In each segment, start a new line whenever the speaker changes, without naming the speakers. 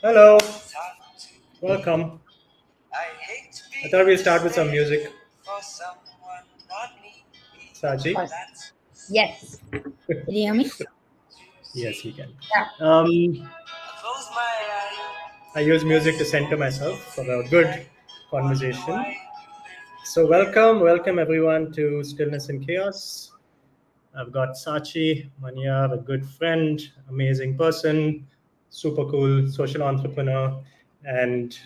Hello, welcome. I thought we'd start with some music. Sachi?
Yes. Can you hear me?
Yes, you can.
Yeah.
I use music to center myself for a good conversation. So, welcome everyone to Stillness and Chaos. I've got Sachi Maniar, a good friend, amazing person, super cool social entrepreneur, and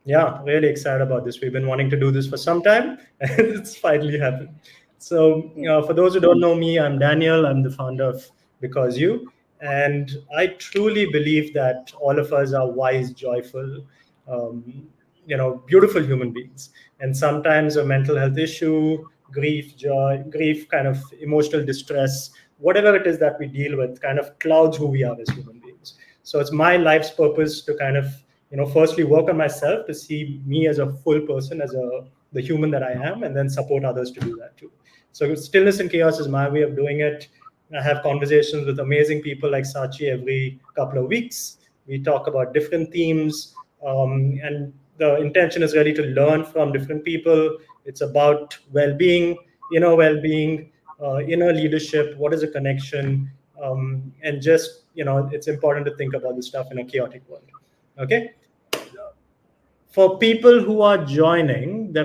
yeah, really excited about this. We've been wanting to do this for some time, and it's finally happened. So, for those who don't know me, I'm Daniel. I'm the founder of Because You, and I truly believe that all of us are wise, joyful, beautiful human beings. And sometimes a mental health issue, grief, joy, grief, kind of emotional distress, whatever it is that we deal with, kind of clouds who we are as human beings. So it's my life's purpose to kind of, firstly work on myself to see me as a full person, as the human that I am, and then support others to do that too. So Stillness and Chaos is my way of doing it. I have conversations with amazing people like Sachi every couple of weeks. We talk about different themes, and the intention is really to learn from different people. It's about well-being, well-being, inner leadership. What is a connection? And just, it's important to think about this stuff in a chaotic world. Okay. For people who are joining,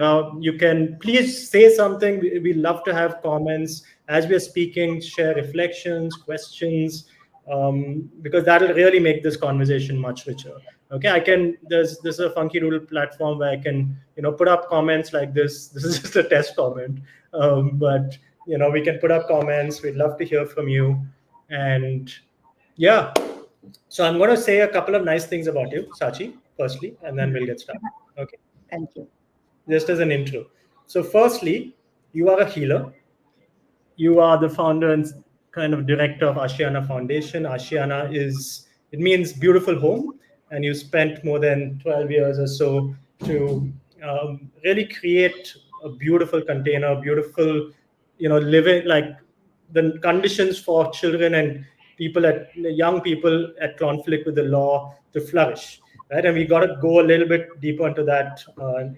you can please say something. We love to have comments as we are speaking. Share reflections, questions, because that'll really make this conversation much richer. Okay, there's a Funky Doodle platform where I can put up comments like this. This is just a test comment, but we can put up comments. We'd love to hear from you, and yeah. So I'm going to say a couple of nice things about you, Sachi, firstly, and then we'll get started. Okay.
Thank you.
Just as an intro. So firstly, you are a healer. You are the founder and kind of director of Ashiyana Foundation. It means beautiful home. And you spent more than 12 years or so to really create a beautiful container, beautiful, living, like the conditions for children and young people at conflict with the law to flourish, right? And we got to go a little bit deeper into that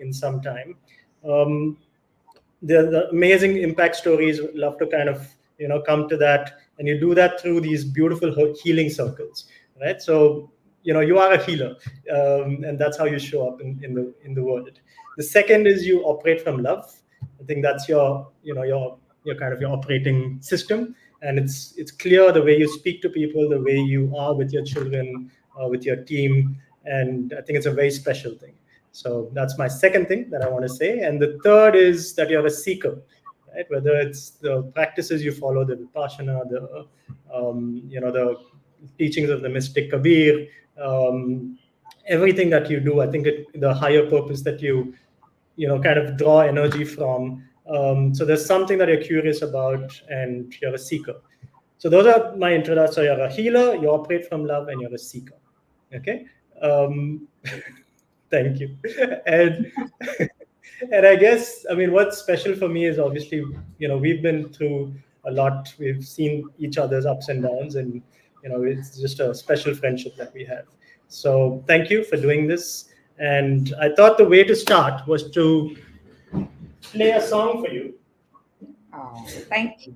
in some time. Um, the amazing impact stories. Love to kind of come to that, and you do that through these beautiful healing circles, right? So you are a healer, and that's how you show up in the world. The second is you operate from love. I think that's your kind of your operating system, and it's clear the way you speak to people, the way you are with your children, with your team, and I think it's a very special thing. So that's my second thing that I want to say. And the third is that you're a seeker, right? Whether it's the practices you follow, the Vipassana, the teachings of the mystic Kabir, everything that you do, I think the higher purpose that you kind of draw energy from. So there's something that you're curious about, and you're a seeker. So those are my introductions. So you're a healer, you operate from love, and you're a seeker. Okay. Thank you. And and I guess, I mean, what's special for me is obviously, we've been through a lot. We've seen each other's ups and downs, and it's just a special friendship that we have. So thank you for doing this. And I thought the way to start was to play a song for you.
Oh, thank you.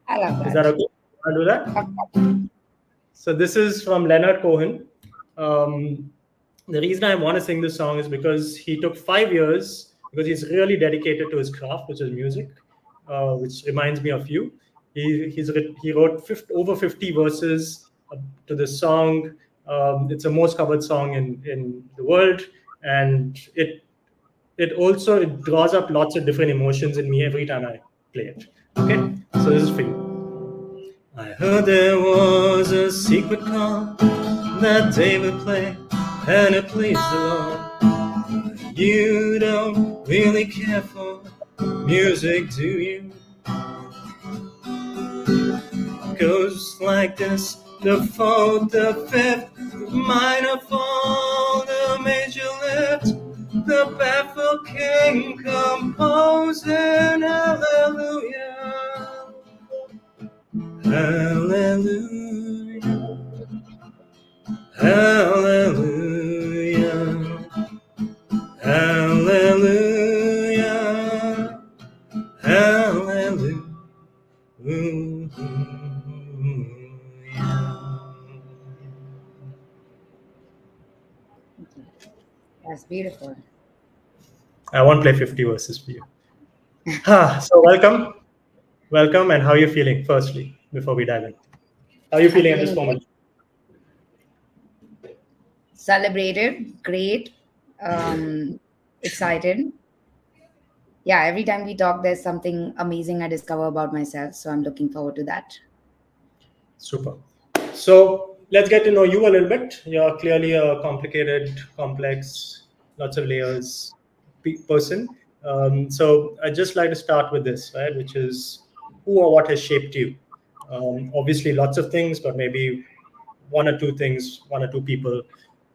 I love that.
Is that okay? I'll do that. So this is from Leonard Cohen. The reason I want to sing this song is because he took 5 years, because he's really dedicated to his craft, which is music, which reminds me of you. He wrote over 50 verses to this song. It's the most covered song in the world, and it draws up lots of different emotions in me every time I play it. Okay, so this is for you. I heard there was a secret chord that David played, and it pleased the Lord. You don't really care for music, do you? Goes like this: the fourth, the fifth, the minor fall, the major lift, the baffled king composing hallelujah. Hallelujah. Hallelujah. Hallelujah. Hallelujah.
Thank you. That's beautiful.
I won't play 50 verses for you. So welcome. Welcome. And how are you feeling, firstly, before we dive in? How are you
I'm
feeling at this
feeling
moment?
celebrated, great, excited. Yeah, every time we talk, there's something amazing I discover about myself. So I'm looking forward to that.
Super. So let's get to know you a little bit. You're clearly a complicated, complex, lots of layers person. So I'd just like to start with this, right, which is who or what has shaped you? Obviously, lots of things, but maybe one or two things, one or two people,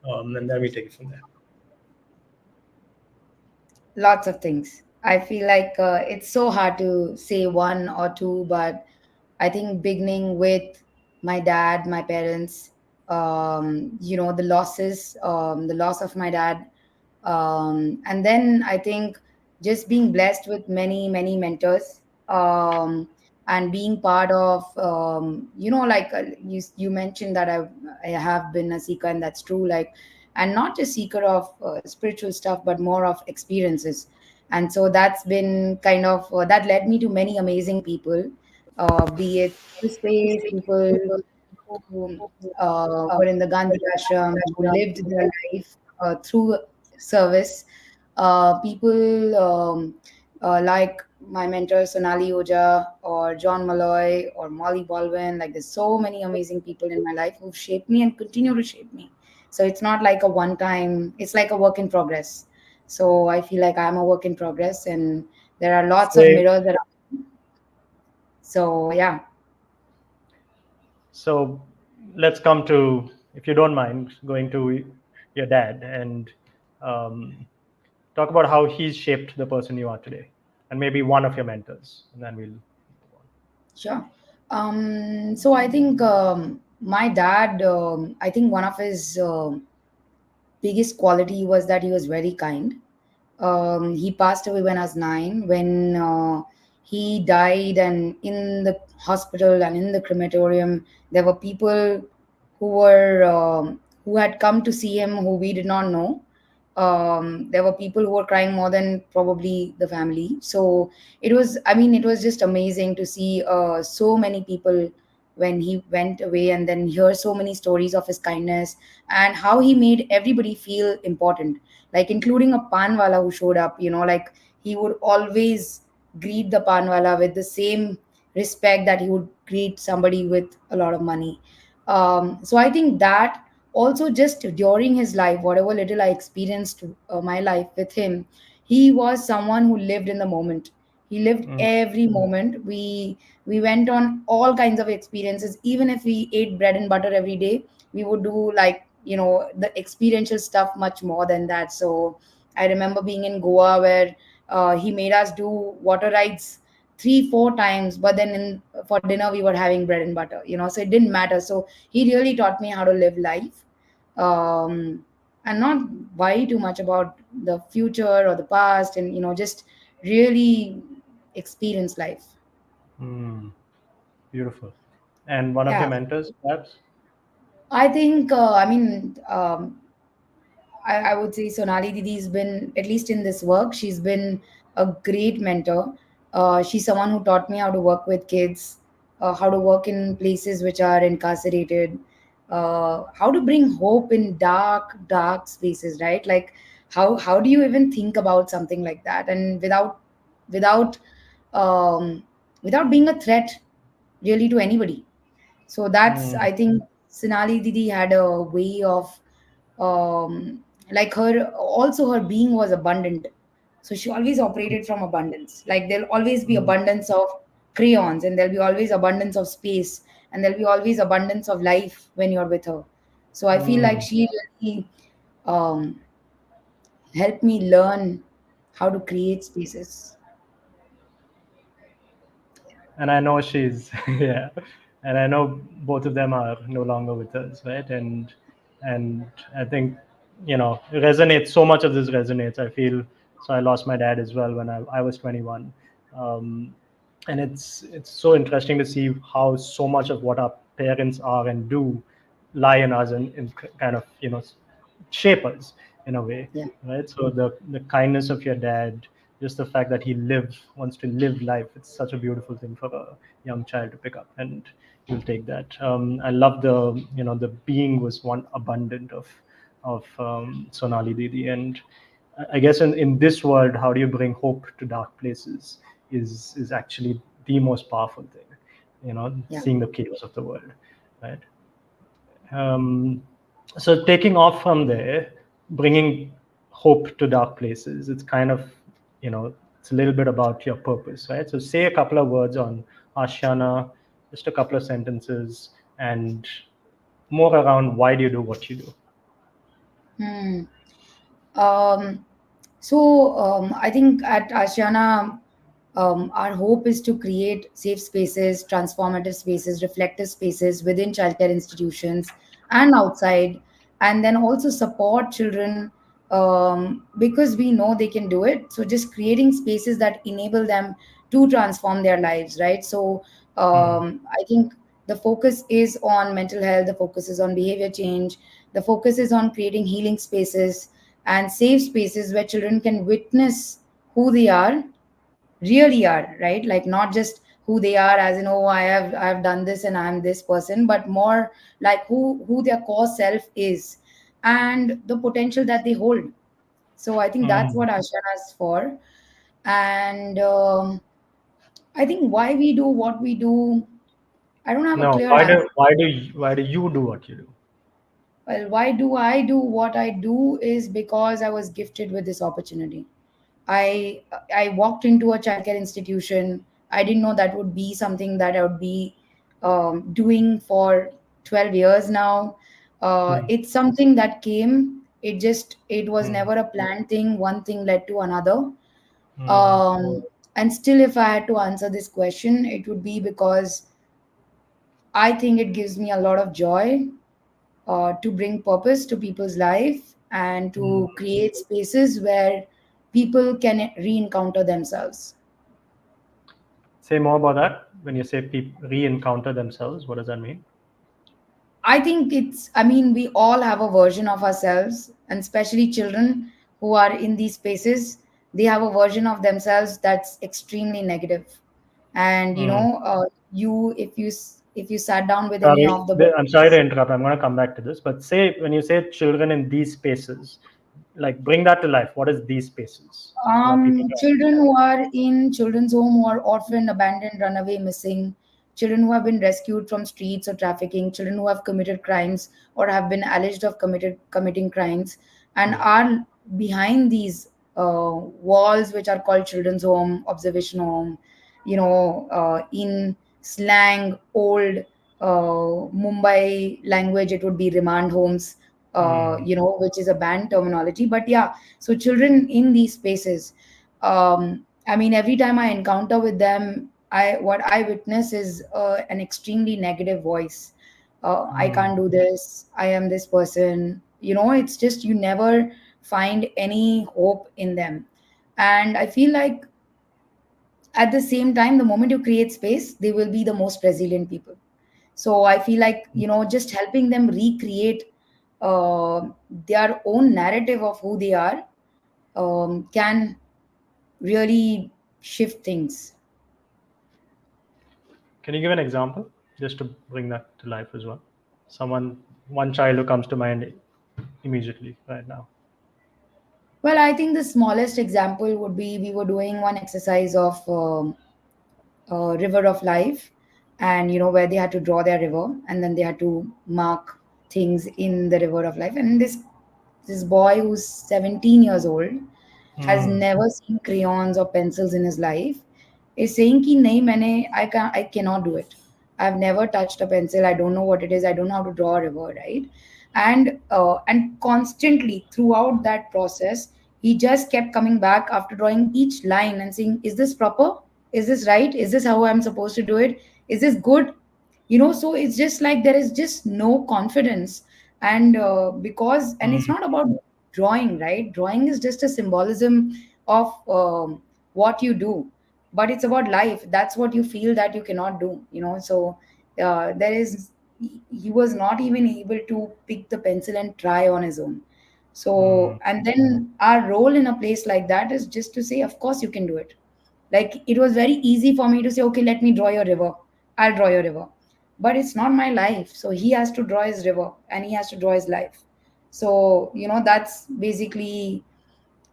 and then we take it from there.
Lots of things. I feel like it's so hard to say one or two, but I think beginning with my dad, my parents, the losses, the loss of my dad, and then I think just being blessed with many, many mentors, and being part of, like you mentioned that I have been a seeker, and that's true. Like, and not just seeker of spiritual stuff, but more of experiences. And so that's been kind of that led me to many amazing people, be it space people who were in the Gandhi ashram, who lived their life through service. People like my mentor Sonali Oja or John Malloy or Molly Baldwin. Like, there's so many amazing people in my life who've shaped me and continue to shape me. So it's not like a one time, it's like a work in progress. So I feel like I'm a work in progress, and there are lots of
Say,
mirrors around. So yeah.
so let's come to, if you don't mind, going to your dad and um, talk about how he's shaped the person you are today, and maybe one of your mentors, and then we'll move on.
Sure. So I think my dad, I think one of his biggest quality was that he was very kind. He passed away when I was 9. When he died, and in the hospital and in the crematorium, there were people who had come to see him who we did not know. There were people who were crying more than probably the family. So it was just amazing to see so many people when he went away, and then hear so many stories of his kindness and how he made everybody feel important, like including a panwala who showed up, like he would always greet the panwala with the same respect that he would greet somebody with a lot of money. So I think that also, just during his life, whatever little I experienced my life with him, he was someone who lived in the moment. He lived
Mm,
every moment. We went on all kinds of experiences. Even if we ate bread and butter every day, we would do, like, the experiential stuff much more than that. So I remember being in Goa where he made us do water rides 3 4 times, but then for dinner we were having bread and butter, so it didn't matter. So he really taught me how to live life, and not worry too much about the future or the past, and just really experience life.
mm, beautiful. And one of your
Yeah.
mentors, perhaps?
I think, I would say Sonali Didi's been, at least in this work, she's been a great mentor. She's someone who taught me how to work with kids, how to work in places which are incarcerated, how to bring hope in dark, dark spaces, right? Like, how do you even think about something like that, and without um, without being a threat really to anybody? So that's,
Mm,
I think, Sonali Didi had a way of, like, her being was abundant. So she always operated from abundance. Like, there'll always be
mm,
abundance of crayons, and there'll be always abundance of space, and there'll be always abundance of life when you're with her. So I feel like
mm.
she really um, helped me learn how to create spaces.
And I know she's, yeah. and I know both of them are no longer with us, right? And I think, it resonates. So much of this resonates. I feel so. I lost my dad as well when I was 21, um, and it's so interesting to see how so much of what our parents are and do lie in us, and kind of shape us in a way,
Yeah.
right? So the kindness of your dad, just the fact that he wants to live life, it's such a beautiful thing for a young child to pick up, and you'll take that. I love the being was one abundant of Sonali Didi, and I guess in this world, how do you bring hope to dark places is actually the most powerful thing,
Yeah.
seeing the chaos of the world, right? Um, so taking off from there, bringing hope to dark places, it's kind of, it's a little bit about your purpose, right? So say a couple of words on Ashiana, just a couple of sentences, and more around why do you do what you do.
Hmm. Um, I think at Ashana, our hope is to create safe spaces, transformative spaces, reflective spaces within childcare institutions and outside, and then also support children because we know they can do it. So, just creating spaces that enable them to transform their lives, right? So,
Mm,
I think the focus is on mental health, the focus is on behavior change, the focus is on creating healing spaces and safe spaces where children can witness who they are really are, right? Like not just who they are as in, oh, I have done this and I'm this person, but more like who their core self is and the potential that they hold. So I think that's
mm.
what Ashana is for. And I think why we do what we do, I don't have a
No,
clear
why do
answer.
you do what you do?
Well, why do I do what I do is because I was gifted with this opportunity. I I walked into a childcare institution. I didn't know that would be something that I would be doing for 12 years now.
Mm,
It's something that came. It was
mm,
never a planned thing. One thing led to another.
mm,
And still, if I had to answer this question, it would be because I think it gives me a lot of joy to bring purpose to people's life and
mm.
to create spaces where people can re-encounter themselves.
Say more about that. When you say people re-encounter themselves, what does that mean?
I think I mean, we all have a version of ourselves, and especially children who are in these spaces, they have a version of themselves that's extremely negative. And
Mm.
if you sat down with any
Sorry,
of the
I'm sorry to
boys.
interrupt. I'm going to come back to this, but say when you say children in these spaces, like bring that to life. What is these spaces so that people can
Children
understand?
who are in children's home who are orphaned, abandoned, runaway, missing, children who have been rescued from streets or trafficking, children who have committed crimes or have been alleged of committing crimes, and
Yeah.
are behind these walls, which are called children's home, observation home. In slang, old Mumbai language, it would be remand homes.
Mm,
Which is a banned terminology, but yeah, so children in these spaces, I mean, every time I encounter with them, I witness is an extremely negative voice. I
mm.
can't do this. I am this person. It's just you never find any hope in them, and I feel like at the same time, the moment you create space, they will be the most resilient people. So I feel like just helping them recreate uh, their own narrative of who they are can really shift things.
Can you give an example just to bring that to life as well? One child who comes to mind immediately right now.
Well, I think the smallest example would be we were doing one exercise of river of life, and where they had to draw their river and then they had to mark things in the river of life. And this boy who's 17 years old has
Mm,
never seen crayons or pencils in his life is saying ki nahi I cannot do it. I've never touched a pencil. I don't know what it is. I don't know how to draw a river, right? And constantly throughout that process, he just kept coming back after drawing each line and saying, "Is this proper? Is this right? Is this how I'm supposed to do it? Is this good?" So it's just like there is just no confidence. And because, and it's
Mm,
not about drawing, right? Drawing is just a symbolism of what you do, but it's about life. That's what you feel that you cannot do. So there is, he was not even able to pick the pencil and try on his own. So,
mm,
and then our role in a place like that is just to say, of course you can do it. Like, it was very easy for me to say, okay, let me draw your river. I'll draw your river. But it's not my life. So he has to draw his river and he has to draw his life. So, that's basically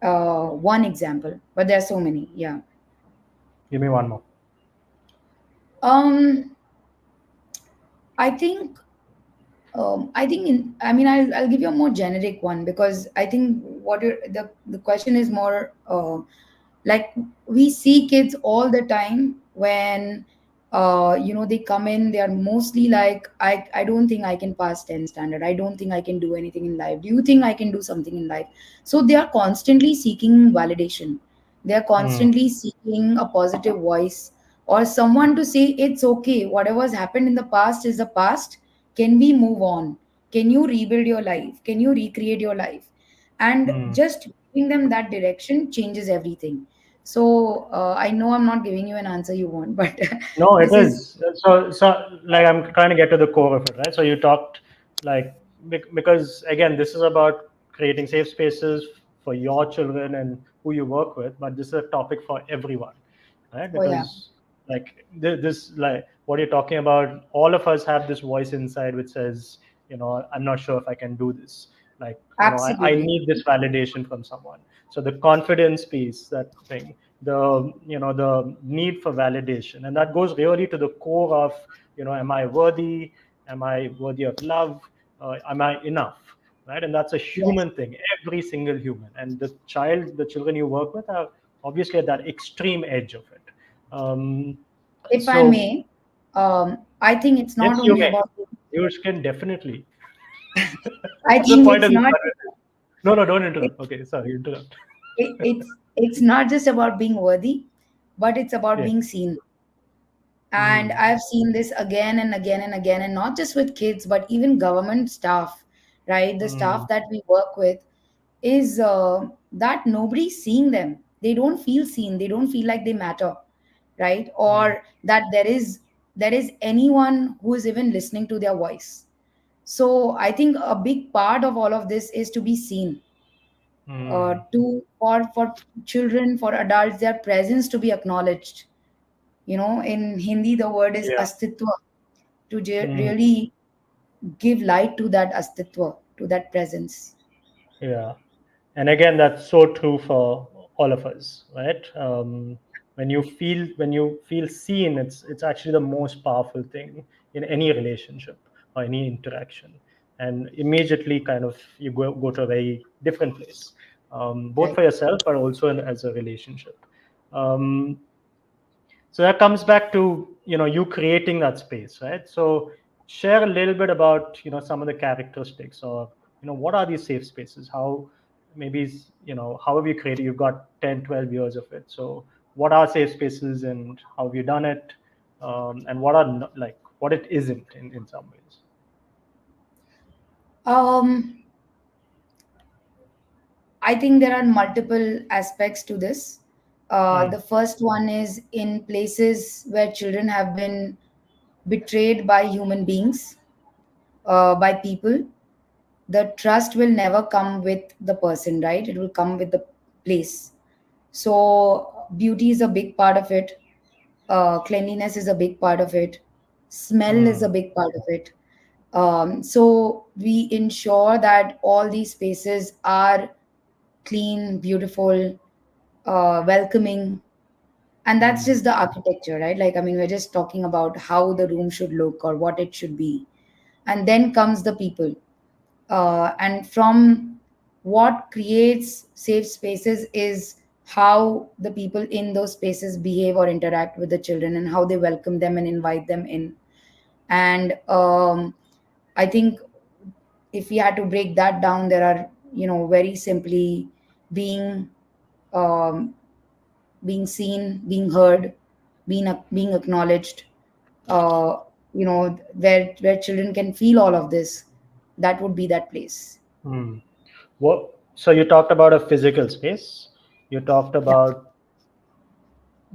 one example. But there are so many. Yeah.
give me one more.
Um, I think I'll give you a more generic one, because I think the question is more like, we see kids all the time when they come in. They are mostly like, I don't think I can pass 10 standard. I don't think I can do anything in life. Do you think I can do something in life? So they are constantly seeking validation. They are
Mm,
constantly seeking a positive voice, or someone to say it's okay, whatever's happened in the past is the past. Can we move on? Can you rebuild your life? Can you recreate your life? And
mm.
just giving them that direction changes everything. So I know I'm not giving you an answer you want, but
No, it
this is.
is. So like I'm trying to get to the core of it, right? So you talked like because again, this is about creating safe spaces for your children and who you work with, but this is a topic for everyone, right?
Oh, yeah.
Because like this, like what you're talking about, all of us have this voice inside which says, I'm not sure if I can do this. Like, I
Absolutely.
need this validation from someone. So the confidence piece, that thing, the need for validation, and that goes really to the core of, am I worthy? Am I worthy of love? Am I enough? Right? And that's a
Yes.
human thing, every single human. And the children you work with are obviously at that extreme edge of it. um,
If I
so
may, I think it's
yes,
not
you
only
may.
about.
You can definitely.
I
What's the
think
point
it's
of this
not.
conversation? No, no, don't
It,
interrupt. Okay, sorry, interrupt.
it's not just about being worthy, but it's about
Yeah.
being seen. And
Mm,
I've seen this again and again and again, and not just with kids, but even government staff, right? The
mm,
staff that we work with is that nobody's seeing them. They don't feel seen. They don't feel like they matter, right?
mm,
Or that there is anyone who is even listening to their voice. So I think a big part of all of this is to be seen.
mm.
To for children, for adults, their presence to be acknowledged. In Hindi, the word is
Yeah.
astitva, to
Mm,
really give light to that astitva, to that presence.
yeah. And again, that's so true for all of us, right? When you feel seen, it's actually the most powerful thing in any relationship or any interaction. And immediately, kind of, you go to a very different place, both
Right.
for yourself, but also as a relationship. Um, so that comes back to you creating that space, right? So share a little bit about some of the characteristics, or what are these safe spaces, how maybe how have you created, you've got 10, 12 years of it. So what are safe spaces and how have you done it, and what are like what it isn't in some ways.
um I think there are multiple aspects to this.
Mm,
The first one is in places where children have been betrayed by human beings, by people. The trust will never come with the person, right? It will come with the place. So, beauty is a big part of it. Cleanliness is a big part of it. Smell is a
mm,
big part of it. So, we ensure that all these spaces are clean, beautiful, welcoming. And that's
mm,
just the architecture, right? Like, I mean, we're just talking about how the room should look or what it should be. And then comes the people. And from what creates safe spaces is how the people in those spaces behave or interact with the children, and how they welcome them and invite them in. And I think if we had to break that down, there are, very simply, being um, being seen, being heard, being acknowledged, where children can feel all of this, that would be that place.
Hmm. What? So you talked about a physical space. You talked
Yeah.
about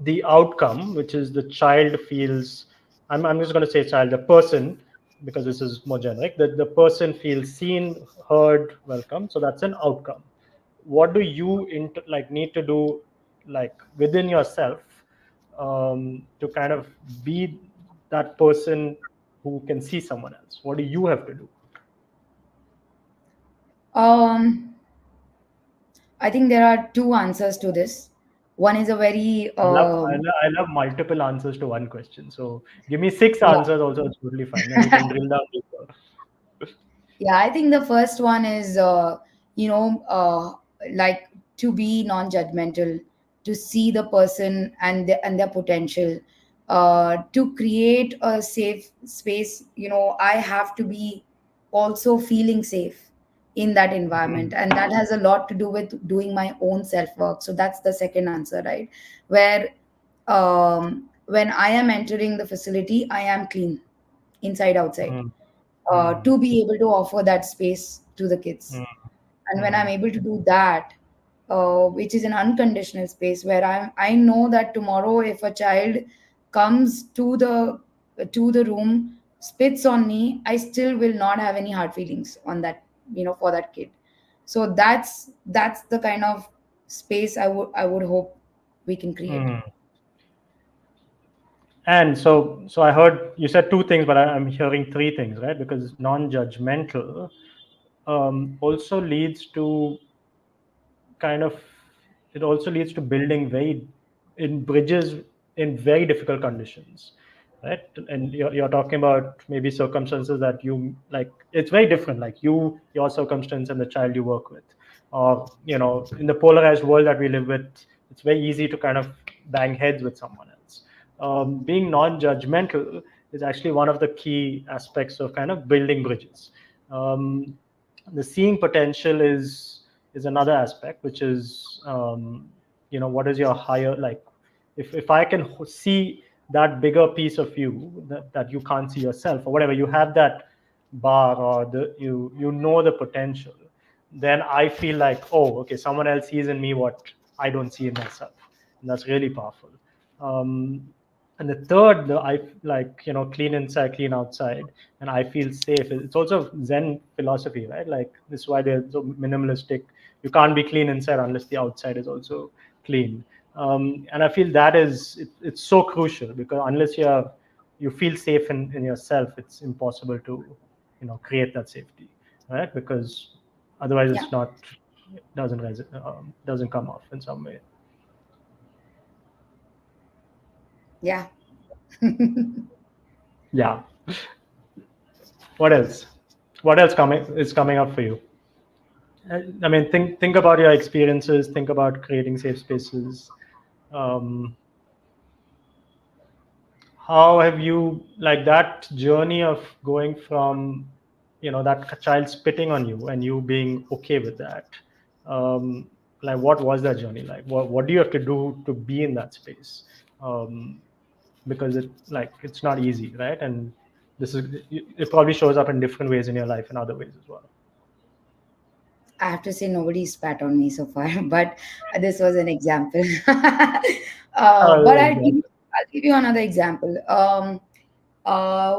the outcome, which is the child feels. I'm just going to say child, the person, because this is more generic. That the person feels seen, heard, welcome. So that's an outcome. What do you like need to do, like within yourself, to kind of be that person who can see someone else? What do you have to do?
um I think there are two answers to this. One is a very
I love multiple answers to one question. So give me six
yeah.
answers also, it's totally fine. Then we can drill down deeper.
Yeah, I think the first one is, you know, like to be non-judgmental, to see the person and their potential, to create a safe space. I have to be also feeling safe in that environment,
Mhm.
and that has a lot to do with doing my own self-work. So that's the second answer, right? Where when I am entering the facility, I am clean inside, outside,
Mm, mm,
to be able to offer that space to the kids.
mm,
And when I'm
mm,
able to do that, which is an unconditional space where I know that tomorrow if a child comes to the room, spits on me, I still will not have any hard feelings on that, for that kid. So that's the kind of space I would hope we can create.
mm. And so I heard you said two things, but I'm hearing three things, right? Because non-judgmental also leads to kind of it also leads to building very in bridges in very difficult conditions, right? And you're talking about maybe circumstances that you like it's very different, like your circumstance and the child you work with, or in the polarized world that we live with, it's very easy to kind of bang heads with someone else. Being non-judgmental is actually one of the key aspects of kind of building bridges. um, the seeing potential is another aspect, which is what is your higher, like if I can see that bigger piece of you that you can't see yourself, or whatever, you have that bar, or the potential, then I feel like, oh, okay, someone else sees in me what I don't see in myself, and that's really powerful. um, and the third, the I like clean inside, clean outside, and I feel safe. It's also Zen philosophy, right? Like this is why they're so minimalistic. You can't be clean inside unless the outside is also clean. And I feel that it's so crucial, because unless you feel safe in yourself, it's impossible to create that safety, right? Because otherwise
Yeah.
it's not doesn't come off in some way.
Yeah.
Yeah. What else? What else coming up for you? I mean, think about your experiences. Think about creating safe spaces. Um, how have you, like, that journey of going from that child spitting on you and you being okay with that? Um, like, what was that journey like? What do you have to do to be in that space? Because it's not easy, right? And it probably shows up in different ways in your life and other ways as well.
I have to say nobody spat on me so far, but this was an example. But
Exactly.
I'll give you another example.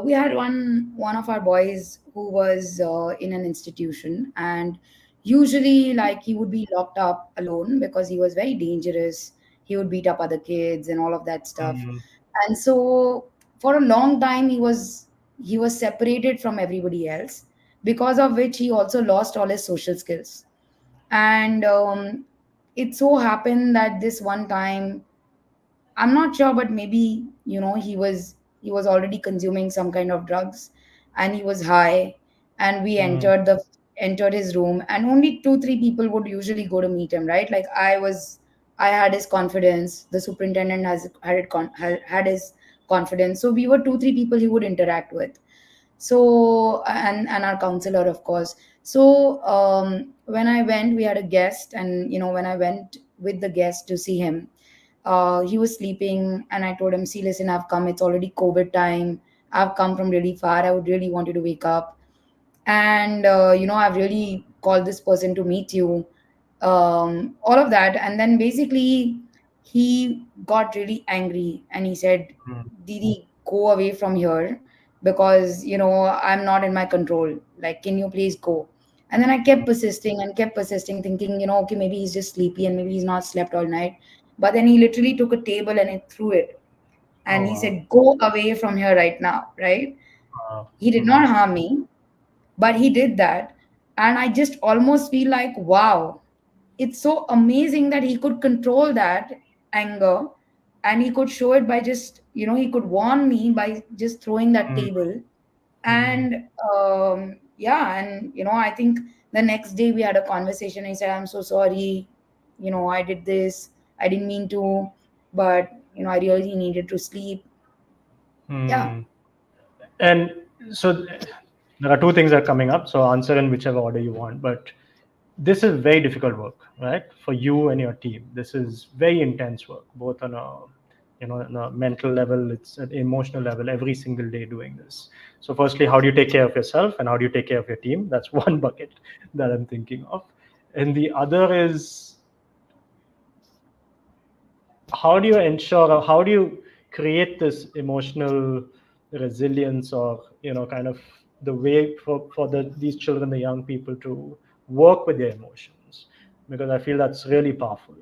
We had one of our boys who was in an institution, and usually, like, he would be locked up alone because he was very dangerous. He would beat up other kids and all of that stuff.
Mm,
And so, for a long time, he was separated from everybody else, because of which he also lost all his social skills. And it so happened that this one time, I'm not sure, but maybe, he was already consuming some kind of drugs, and he was high, and we
mm,
entered his room, and only two three people would usually go to meet him, right? Like, I had his confidence, the superintendent had his confidence, so we were two three people he would interact with. So, and our counselor, of course. So when I went, we had a guest, and when I went with the guest to see him, he was sleeping, and I told him, see, listen, I've come, it's already COVID time, I've come from really far. I would really want you to wake up. And, I've really called this person to meet you. All of that. And then basically, he got really angry and he said,
mm,
Didi, go away from here because, I'm not in my control. Like, can you please go? And then I kept persisting, thinking, okay, maybe he's just sleepy and maybe he's not slept all night. But then he literally took a table and he threw it.
oh
And he
wow.
said, go away from here right now, right? He did
Mm,
not harm me, but he did that. And I just almost feel like, wow, it's so amazing that he could control that anger, and he could show it by just, he could warn me by just throwing that
mm,
table.
mm,
And yeah, and I think the next day we had a conversation. He said, I'm so sorry, I did this, I didn't mean to, but I really needed to sleep. Yeah.
mm. And so there are two things that are coming up. So answer in whichever order you want. But this is very difficult work, right? For you and your team. This is very intense work, both on a on a mental level, it's an emotional level, every single day doing this. So firstly, how do you take care of yourself and how do you take care of your team? That's one bucket that I'm thinking of. And the other is how do you ensure or how do you create this emotional resilience or kind of the way for these children, the young people, to work with their emotions, because I feel that's really powerful.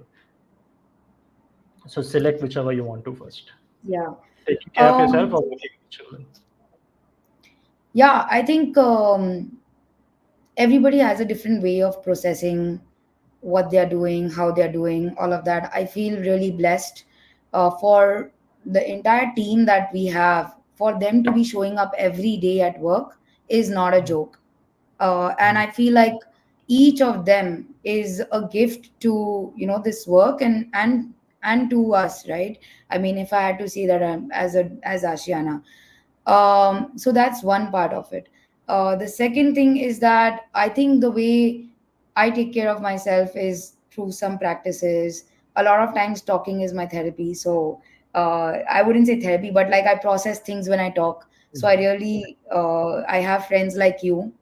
So select whichever you want to first,
Yeah.
taking care of yourself
um
or working with children.
yeah, I think everybody has a different way of processing what they're doing, how they're doing, all of that. I feel really blessed for the entire team that we have. For them to be showing up every day at work is not a
Mm,
joke. And
mm,
I feel like each of them is a gift to this work, and to us, right? I mean, if I had to say that, as Ashiana. So that's one part of it. The second thing is that I think the way I take care of myself is through some practices. A lot of times talking is my therapy. So I wouldn't say therapy, but like I process things when I talk. So I
mm,
really, I have friends like you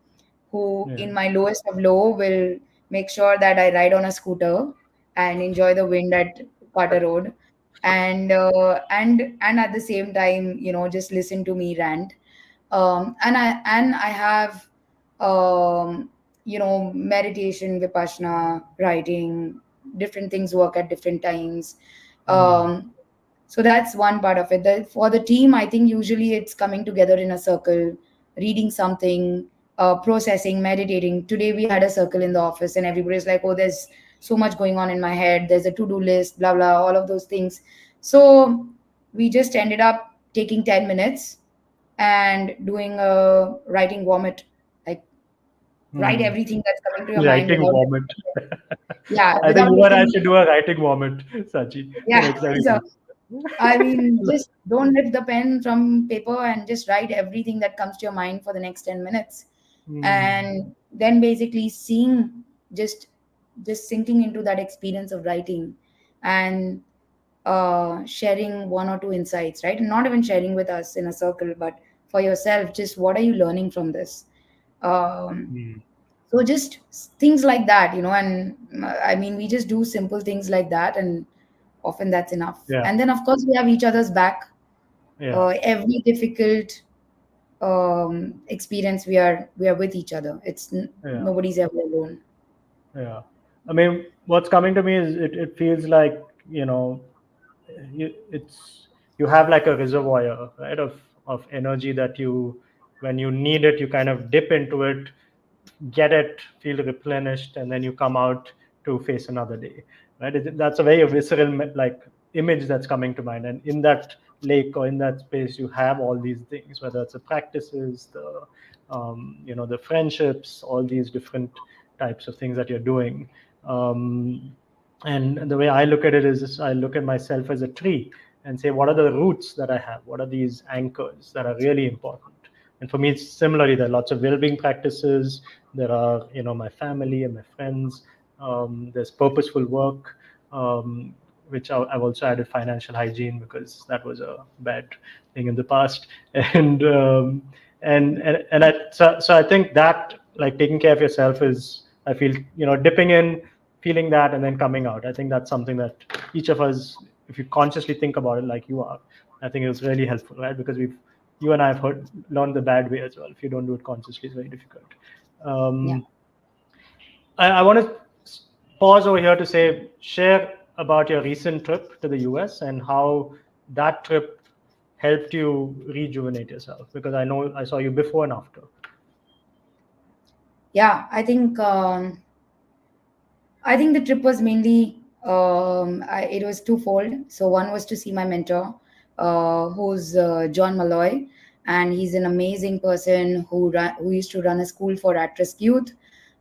who,
yeah.
in my lowest of low, will make sure that I ride on a scooter and enjoy the wind at Carter Road, and at the same time, just listen to me rant. And I have, meditation, vipassana, writing, different things work at different times.
Mm,
Um, so that's one part of it. For the team, I think usually it's coming together in a circle, reading something, processing, meditating. Today we had a circle in the office, and everybody's like, "Oh, there's so much going on in my head. There's a to-do list, blah blah, all of those things." So we just ended up taking 10 minutes and doing a writing vomit, like write
mm.
everything that's coming to your mind
Writing
without,
vomit.
yeah,
I think
without
you and I
looking.
should do a writing vomit, Sachi, the
Yeah.
next time we
So I mean,
meet.
just don't lift the pen from paper and just write everything that comes to your mind for the next 10 minutes.
Mm,
And then basically seeing, just just sinking into that experience of writing, and sharing one or two insights, right? And not even sharing with us in a circle, but for yourself, just what are you learning from this? Um,
mm.
so just things like that, and I mean, we just do simple things like that, and often that's enough.
Yeah,
And then of course we have each other's back.
yeah,
Every difficult experience, we are with each other.
yeah,
Nobody's ever alone.
yeah. I mean, what's coming to me is it feels like, it's you have like a reservoir, right, of energy that you, when you need it, you kind of dip into it, get it, feel replenished, and then you come out to face another day, right? That's a very visceral like image that's coming to mind. And in that lake or in that space, you have all these things, whether it's the practices, the friendships, all these different types of things that you're doing. Um, and the way I look at it is I look at myself as a tree and say, what are the roots that I have? What are these anchors that are really important? And for me, it's similarly, there are lots of well-being practices. There are, my family and my friends. There's purposeful work. which I've also added financial hygiene because that was a bad thing in the past. And so I think that, like, taking care of yourself is, I feel, dipping in, feeling that, and then coming out. I think that's something that each of us, if you consciously think about it like you are, I think it was really helpful, right? Because you and I have learned the bad way as well. If you don't do it consciously, it's very difficult.
Yeah.
I want to pause over here to share about your recent trip to the US and how that trip helped you rejuvenate yourself, because I know I saw you before and after.
Yeah, I think the trip was mainly it was twofold. So one was to see my mentor, who's John Malloy, and he's an amazing person who used to run a school for at-risk youth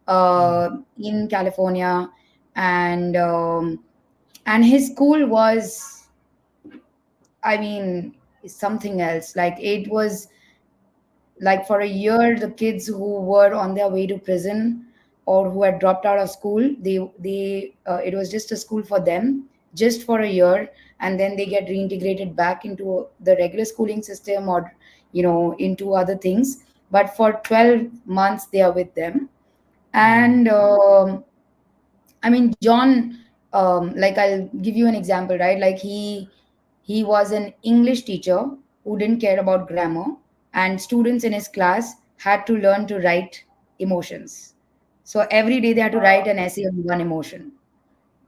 Mm,
in California, and his school was, I mean, something else. Like it was like for a year, the kids who were on their way to prison or who had dropped out of school, they it was just a school for them just for a year, and then they get reintegrated back into the regular schooling system, or into other things. But for 12 months they are with them.
mm,
And I mean, John, like I'll give you an example, right? Like he was an English teacher who didn't care about grammar, and students in his class had to learn to write emotions. So every day they had to write an essay on one emotion,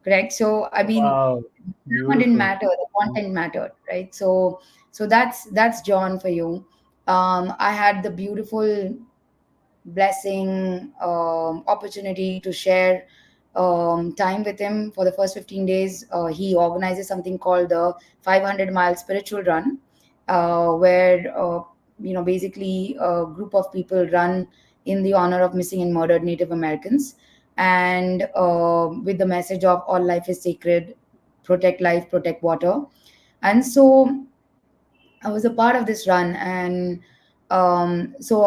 correct? So I mean,
wow,
grammar didn't
beautiful.
matter; the content mattered, right? So that's John for you. I had the beautiful blessing, opportunity to share time with him for the first 15 days. He organizes something called the 500-mile spiritual run, where, basically a group of people run in the honor of missing and murdered Native Americans, and with the message of all life is sacred, protect life, protect water. And so I was a part of this run, and so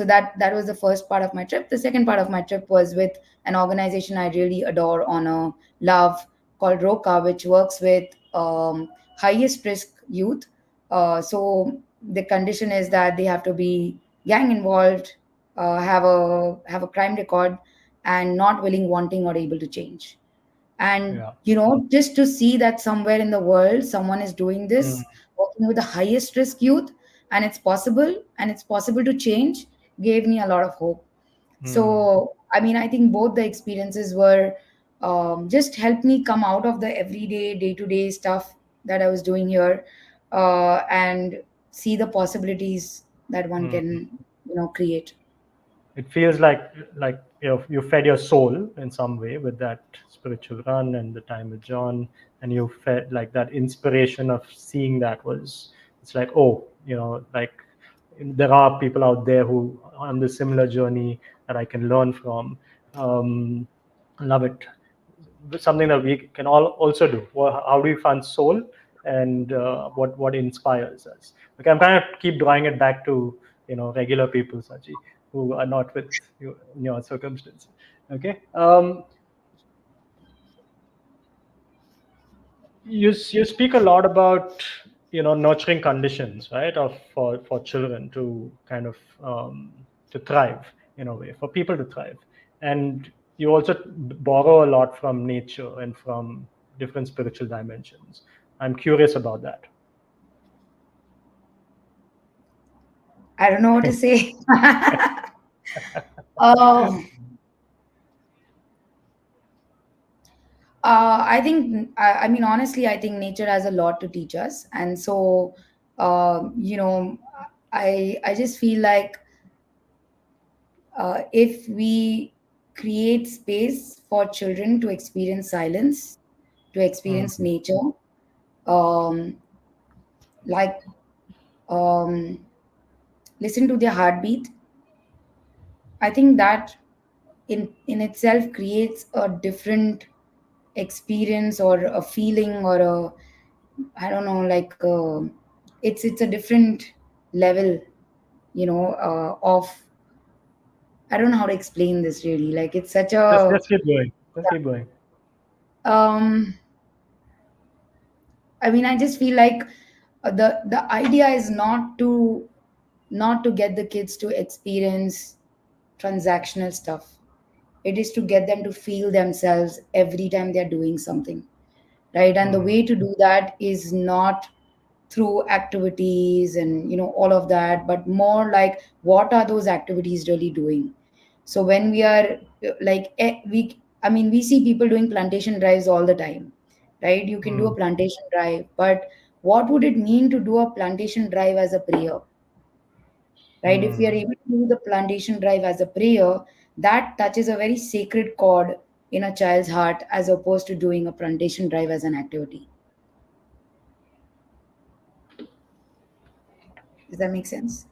that was the first part of my trip. The second part of my trip was with an organization I really adore, honor, love, called Roka, which works with highest risk youth. So the condition is that they have to be gang involved, have a crime record, and not willing, wanting, or able to change. And
Yeah.
just to see that somewhere in the world someone is doing
Mm,
this, working with the highest risk youth, and it's possible to change, gave me a lot of hope.
mm,
So I mean, I think both the experiences were, just helped me come out of the everyday, day-to-day stuff that I was doing here, and see the possibilities that one
mm.
can create.
It feels like you fed your soul in some way with that spiritual run and the time with John, and you fed like that inspiration of seeing that was, it's like, oh, like there are people out there who are on the similar journey that I can learn from. um, Love it. Something that we can all also do. How do we find soul, and what inspires us? Okay, I'm kind of keep drawing it back to regular people, Sachi, who are not with you in your circumstance. Okay. You speak a lot about nurturing conditions, right, of for children to kind of to thrive, in a way, for people to thrive. And you also borrow a lot from nature and from different spiritual dimensions. I'm curious about that.
I don't know what to say. Oh, I think, I mean, honestly, I think nature has a lot to teach us. And so, you know, I just feel like if we create space for children to experience silence, to experience
Mm,
nature, um, like um, listen to their heartbeat, I think that in itself creates a different experience or a feeling or a, I don't know, like it's a different level, of, I don't know how to explain this really. Like it's such
just
a,
just keep going. Just keep going.
um I mean, I just feel like the idea is not to get the kids to experience transactional stuff. It is to get them to feel themselves every time they're doing something, right? And the
Mm,
way to do that is not through activities and all of that, but more like what are those activities really doing. So when we are like we I mean, we see people doing plantation drives all the time, right? You can do a
mm,
plantation drive, but what would it mean to do a plantation drive as a prayer, right? If we are
mm.
able to do the plantation drive as a prayer, that touches a very sacred chord in a child's heart, as opposed to doing a plantation drive as an activity. Does that make sense?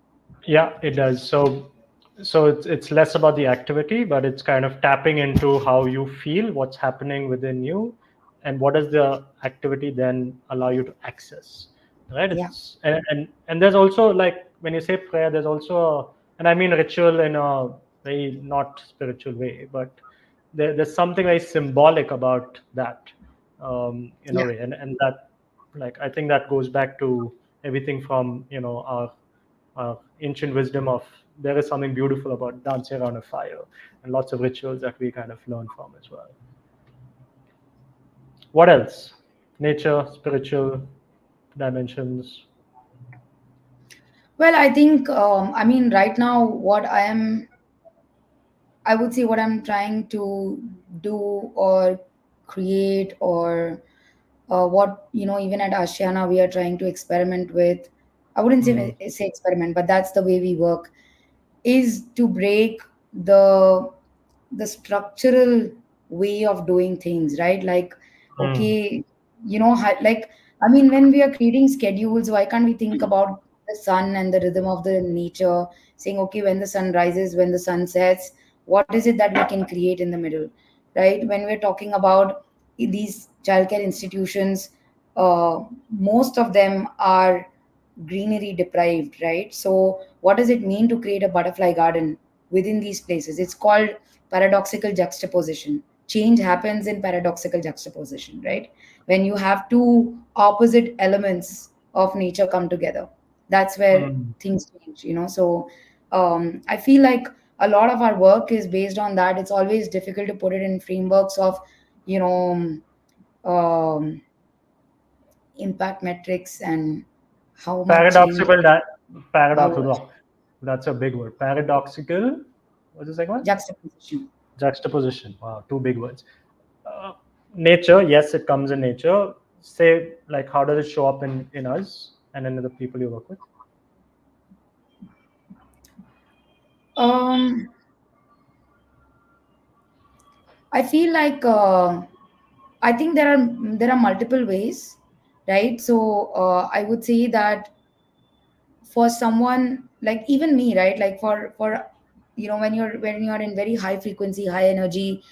Yeah, it does. So it's less about the activity, but it's kind of tapping into how you feel, what's happening within you, and what does the activity then allow you to access, right?
Yeah.
It's and there's also, like, when you say prayer, there's also and I mean ritual in a very not spiritual way, but there's something very symbolic about that, in a
Yeah.
way, and that, like, I think that goes back to everything from ancient wisdom of there is something beautiful about dancing around a fire, and lots of rituals that we kind of learn from as well. What else? Nature, spiritual dimensions.
Well, I think, I mean, right now, I would say what I'm trying to do or create, or what, even at Ashiana, we are trying to experiment with. I wouldn't
Mm,
say experiment, but that's the way we work, is to break the the structural way of doing things, right? Like,
mm,
okay, like, I mean, when we are creating schedules, why can't we think about the sun and the rhythm of the nature, saying, okay, when the sun rises, when the sun sets, what is it that we can create in the middle, right? When we're talking about these childcare institutions, most of them are greenery deprived, right? So what does it mean to create a butterfly garden within these places? It's called paradoxical juxtaposition. Change happens in paradoxical juxtaposition, right? When you have two opposite elements of nature come together, that's where
mm.
things change, so I feel like a lot of our work is based on that. It's always difficult to put it in frameworks of you know um, impact metrics and how much change,
Paradoxical. That
how
paradoxical. That's a big word. Paradoxical. What's the second one?
juxtaposition.
Juxtaposition. Wow, two big words. Uh, Nature. Yes, it comes in nature. Say, like, how does it show up in us and in the people you work with?
um I feel like, I think there are multiple ways, right? So I would say that for someone like even me, right? Like for when you're in very high frequency, high energy,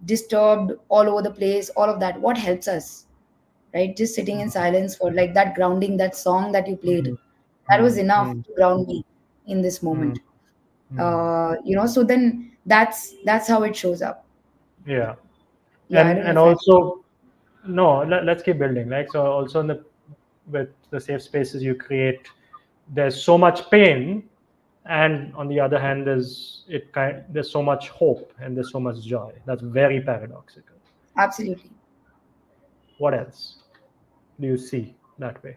disturbed all over the place, all of that, what helps us, right? Just sitting in silence, for like that grounding, that song that you played,
Mm,
that was
mm,
enough
mm,
to ground me in this
mm,
moment.
mm.
So then that's how it shows up.
Yeah,
Yeah, I don't know
and
if I.
also, no, let's keep building. Like, so also in the with the safe spaces you create, there's so much pain, and on the other hand, there's so much hope and there's so much joy. That's very paradoxical.
Absolutely.
What else do you see that way?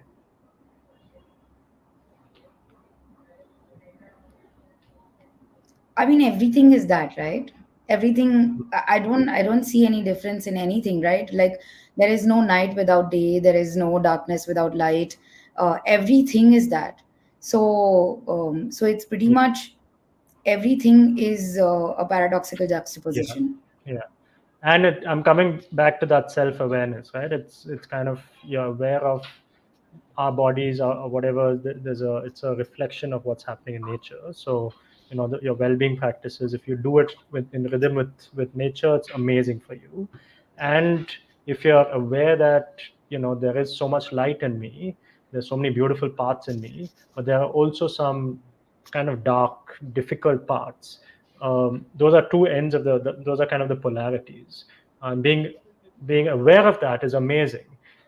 I mean, everything is that, right? Everything. I don't see any difference in anything, right? Like, there is no night without day, there is no darkness without light. Everything is that. So it's pretty
Yeah,
much everything is a paradoxical
yeah,
juxtaposition.
yeah. And I'm coming back to that self-awareness, right? It's kind of, you're aware of our bodies, or whatever. There's a It's a reflection of what's happening in nature. So, your well-being practices, if you do it in rhythm with nature, it's amazing for you. And if you're aware that, there is so much light in me, there's so many beautiful parts in me, but there are also some kind of dark, difficult parts. Those are two ends of those are kind of the polarities. Being aware of that is amazing.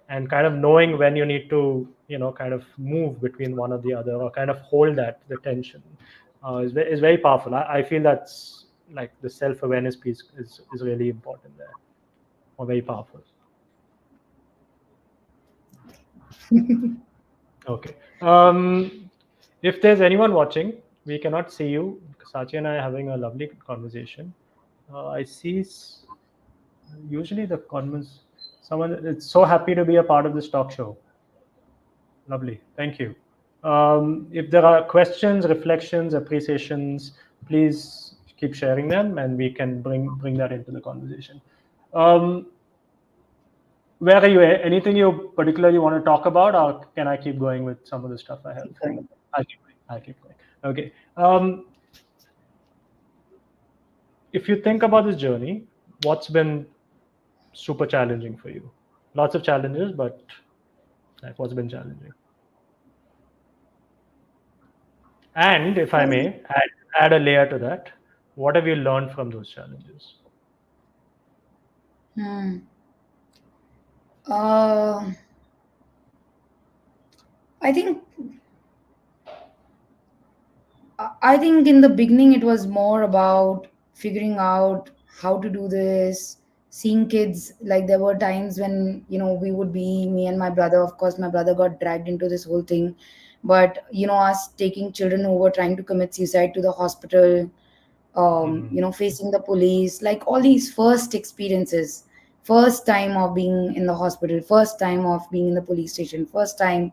and kind of knowing when you need to, kind of move between one or the other, or kind of hold that the tension, is very powerful. I feel that's like the self-awareness piece is really important there, or very powerful. Okay. If there's anyone watching, we cannot see you. Sachi and I are having a lovely conversation. I see usually the comments. Someone is so happy to be a part of this talk show. Lovely. Thank you. If there are questions, reflections, appreciations, please keep sharing them, and we can bring that into the conversation. Um, where are you? Anything you particularly want to talk about, or can I keep going with some of the stuff I have?
Keep going.
I'll keep going. I'll keep going. Okay. If you think about this journey, what's been super challenging for you? Lots of challenges, but like, what's been challenging? And if I
What is it?
may add a layer to that, what have you learned from those challenges?
Hmm. Uh, I think I think in the beginning it was more about figuring out how to do this, seeing kids. Like there were times when we would be me and my brother. Of course, my brother got dragged into this whole thing, but us taking children who were trying to commit suicide to the hospital,
Mm,
facing the police, like all these first experiences, first time of being in the hospital, first time of being in the police station, first time,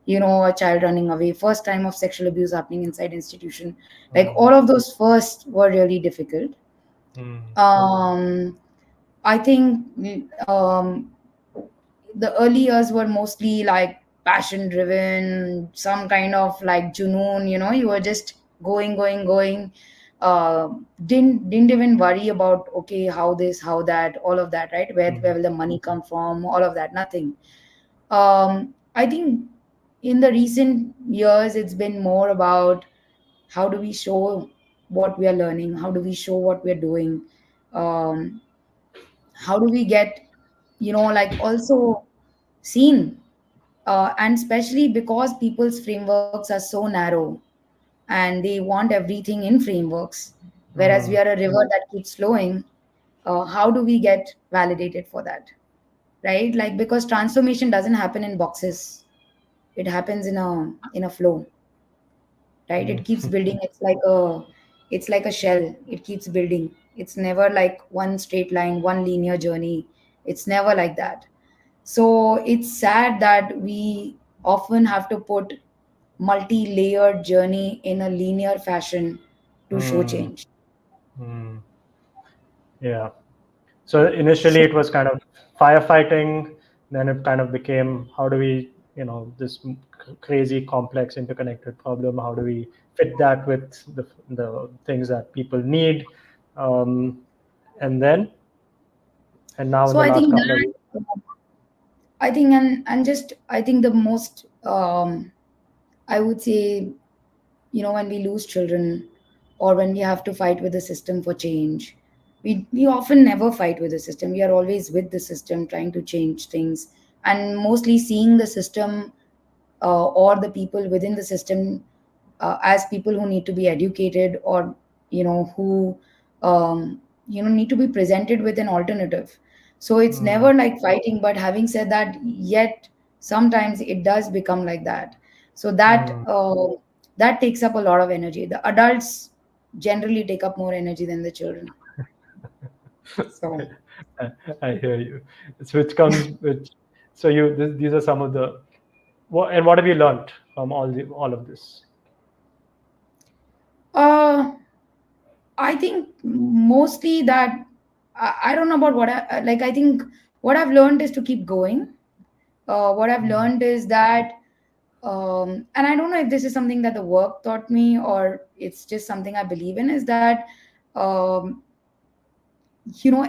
a child running away, first time of sexual abuse happening inside institution. Like
mm,
all of those first were really difficult.
mm,
I think the early years were mostly like passion driven, some kind of like junoon, you were just going. uh, didn't even worry about, okay, how this, how that, all of that, right? Where
mm,
will the money come from, all of that, nothing. I think in the recent years it's been more about how do we show what we are learning, how do we show what we're doing, um, how do we get, like also seen, and especially because people's frameworks are so narrow and they want everything in frameworks, whereas we
mm,
are a river that keeps flowing. How do we get validated for that, right? Like because transformation doesn't happen in boxes, it happens in a flow, right? It keeps
mm,
building. It's like a shell. It keeps building. It's never like one straight line, one linear journey. It's never like that. So it's sad that we often have to put multi-layered journey in a linear fashion to show
mm,
change.
mm. Yeah. So initially it was kind of firefighting, then it kind of became how do we, this crazy, complex, interconnected problem, how do we fit that with the things that people need? Um, and then, and now in
So
the
I
last
think
couple of years.
that I think and just I think the most I would say, when we lose children or when we have to fight with the system for change, we often never fight with the system. We are always with the system trying to change things, and mostly seeing the system, or the people within the system, as people who need to be educated, or who need to be presented with an alternative. So it's
Mm,
never like fighting, but having said that, yet sometimes it does become like that. So that
mm.
that takes up a lot of energy. The adults generally take up more energy than the children. So
I, I hear you. So which comes with, so these are some of the, what have you learned from all of this?
uh I think mostly that I don't know about what like. I think what I've learned is to keep going. What I've
Mm,
learned is that, and I don't know if this is something that the work taught me or it's just something I believe in, is that, um,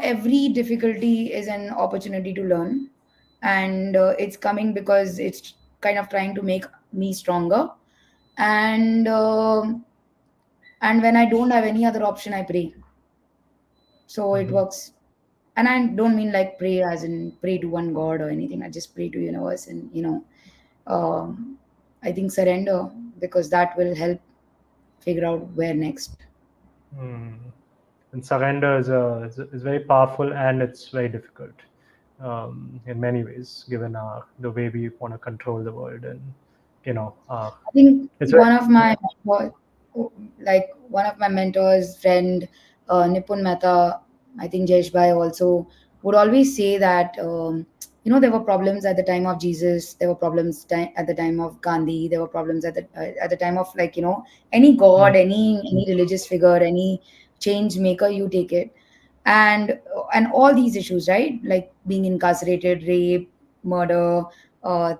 every difficulty is an opportunity to learn, and it's coming because it's kind of trying to make me stronger. And and when I don't have any other option, I pray. So it
mhm,
works. And I don't mean like pray as in pray to one god or anything. I just pray to universe, and um, I think surrender, because that will help figure out where next.
Mm. And surrender is very powerful, and it's very difficult in many ways, given the way we want to control the world, and
I think
it's very
one of my mentors, friend, Nipun Mehta, I think Jesh Bhai also would always say that there were problems at the time of Jesus, there were problems at the time of Gandhi, there were problems at the time of any
mm,
god, any religious figure, any change maker, you take it, and all these issues, right? Like being incarcerated, rape, murder,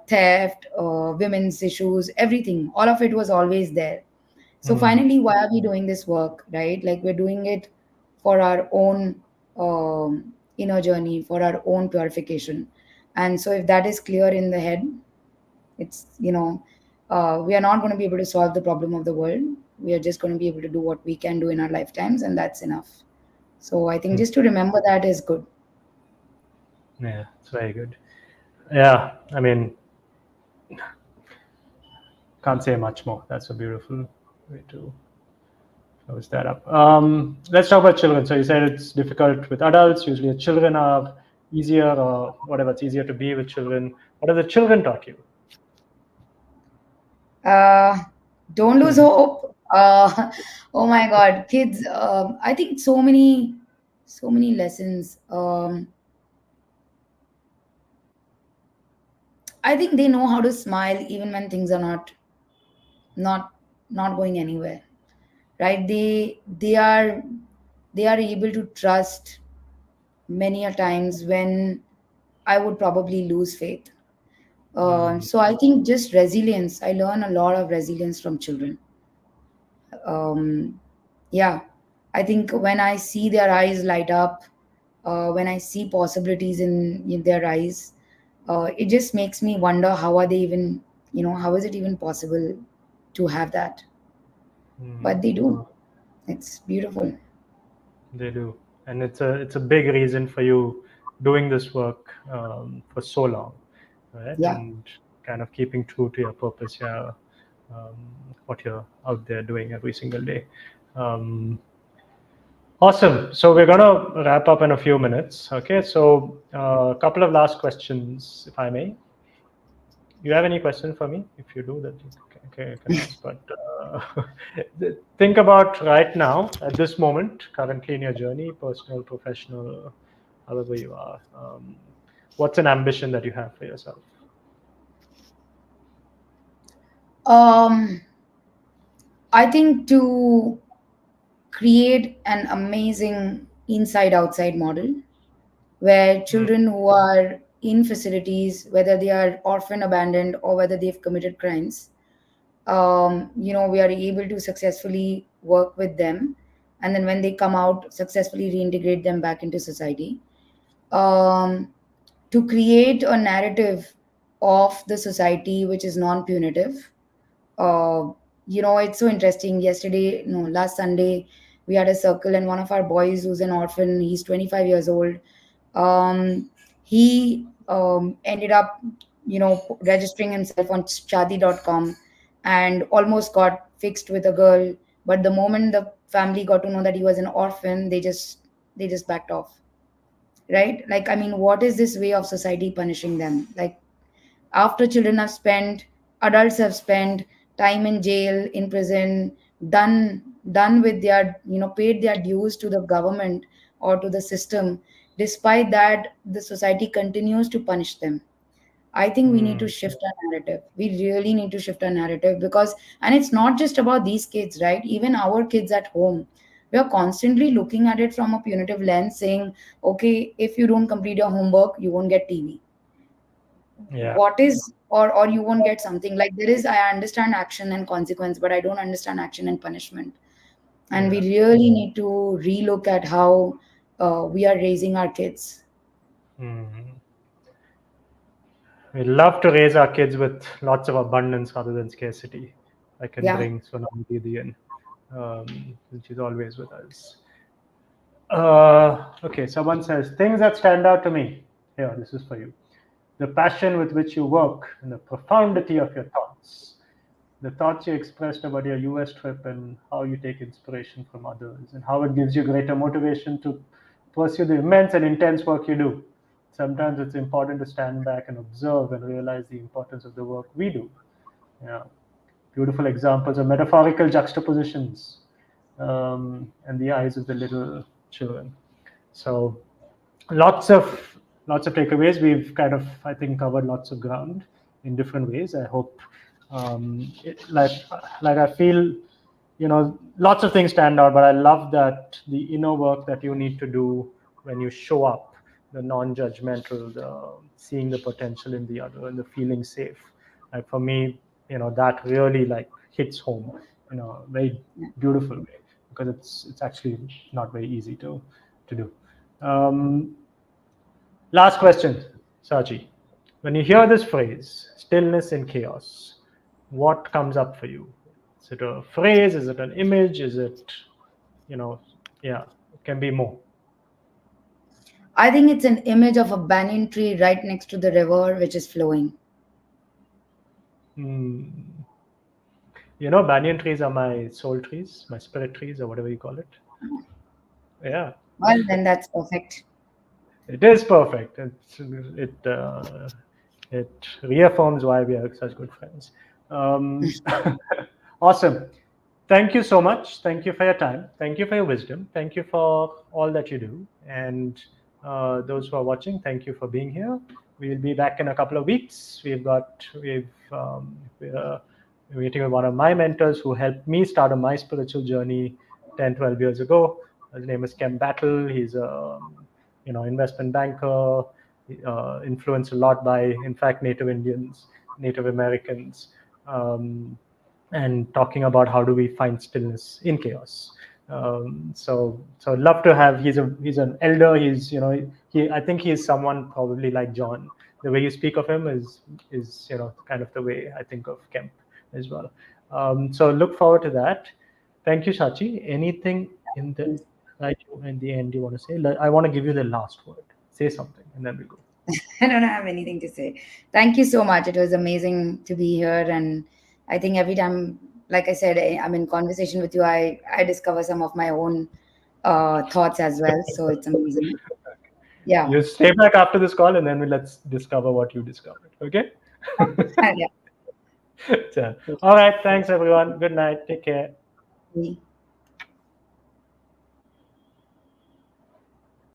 theft, women's issues, everything, all of it was always there. So
mm,
finally, why are we doing this work, right? Like we're doing it for our own inner journey, for our own purification. And so if that is clear in the head, it's we are not going to be able to solve the problem of the world. We are just going to be able to do what we can do in our lifetimes, and that's enough. So I think
mm.
just to remember that is good.
Yeah, it's very good. Yeah, I mean, can't say much more. That's a beautiful way to close that up. Let's talk about children. So you said it's difficult with adults. Usually, children are easier, or whatever. It's easier to be with children. What have the children taught you?
Uh, don't lose hope. Oh my God, kids! I think so many lessons. I think they know how to smile even when things are not not going anywhere. Right? They are able to trust many a times when I would probably lose faith.
Mm,
So I think just resilience. I learn a lot of resilience from children. Um, yeah, I think when I see their eyes light up, when I see possibilities in their eyes, it just makes me wonder how are they even, how is it even possible to have that? But they do.
wow,
It's beautiful.
they do, and it's a big reason for you doing this work for so long, right?
Yeah.
And kind of keeping true to your purpose, yeah, um, what you're out there doing every single day. Um, Awesome. So we're going to wrap up in a few minutes. Okay. So a couple of last questions, if I may. You have any question for me? If you do, that you can ask. But think about right now, at this moment, currently in your journey, personal, professional, however you are. What's an ambition that you have for yourself?
Um, I think to create an amazing inside outside model where
Mm,
children who are in facilities, whether they are orphan abandoned or whether they've committed crimes, we are able to successfully work with them, and then when they come out, successfully reintegrate them back into society. Um, to create a narrative of the society which is non-punitive. uh, it's so interesting. Yesterday, no, last Sunday, we had a circle, and one of our boys who's an orphan, he's 25 years old. He ended up, registering himself on shadi.com and almost got fixed with a girl. But the moment the family got to know that he was an orphan, they just backed off. Right? Like, I mean, what is this way of society punishing them? Like, after children have spent, adults have spent time in jail, in prison, done with their, paid their dues to the government or to the system. Despite that, the society continues to punish them. I think we need to
mm,
shift our narrative. We really need to shift our narrative, because, and it's not just about these kids, right? Even our kids at home, we are constantly looking at it from a punitive lens, saying, okay, if you don't complete your homework, you won't get TV.
yeah.
What is, or you won't get something. Like, there is, I understand action and consequence, but I don't understand action and punishment. And we
Yeah.
really need to relook at how we are raising our kids.
Mm. We love to raise our kids with lots of abundance rather than scarcity. I can
Yeah.
bring Sonali Didi in, which is always with us. Okay, someone says things that stand out to me. Here, this is for you. The passion with which you work and the profundity of your thoughts. The thoughts you expressed about your US trip and how you take inspiration from others and how it gives you greater motivation to pursue the immense and intense work you do. Sometimes it's important to stand back and observe and realize the importance of the work we do. Yeah. Beautiful examples of metaphorical juxtapositions and the eyes of the little children. So lots of takeaways. We've kind of, I think, covered lots of ground in different ways. I hope, like I feel, lots of things stand out, but I love that the inner work that you need to do when you show up, the non-judgmental, the seeing the potential in the other, and the feeling safe. Like for me, that really like hits home in a very beautiful way because it's actually not very easy to do. Last question, Sachi. When you hear this phrase, stillness in chaos, what comes up for you? Is it a phrase? Is it an image? Is it, yeah, it can be more.
I think it's an image of a banyan tree right next to the river, which is flowing.
Hmm. Banyan trees are my soul trees, my spirit trees, or whatever you call it. Yeah,
Well, then that's perfect.
it is perfect. It reaffirms why we are such good friends. Um, awesome. Thank you so much. Thank you for your time. Thank you for your wisdom. Thank you for all that you do. And those who are watching, thank you for being here. We'll be back in a couple of weeks. We're meeting with one of my mentors who helped me start on my spiritual journey 10, 12 years ago. His name is Kem Battle. He's a investment banker, influenced a lot by, in fact, Native Indians, Native Americans, and talking about how do we find stillness in chaos. So I'd love to have. He's an elder. I think he's someone probably like John. The way you speak of him is kind of the way I think of Kemp as well. So look forward to that. Thank you, Sachi. Anything in the in the end you want to say? I want to give you the last word. Say something, and then we go.
I don't have anything to say. Thank you so much. It was amazing to be here. And I think every time, like I said, I'm in conversation with you, I discover some of my own thoughts as well. So it's amazing. Yeah.
You stay back after this call, and then let's discover what you discovered. Okay.
Yeah.
So, all right. Thanks, everyone. Good night. Take care.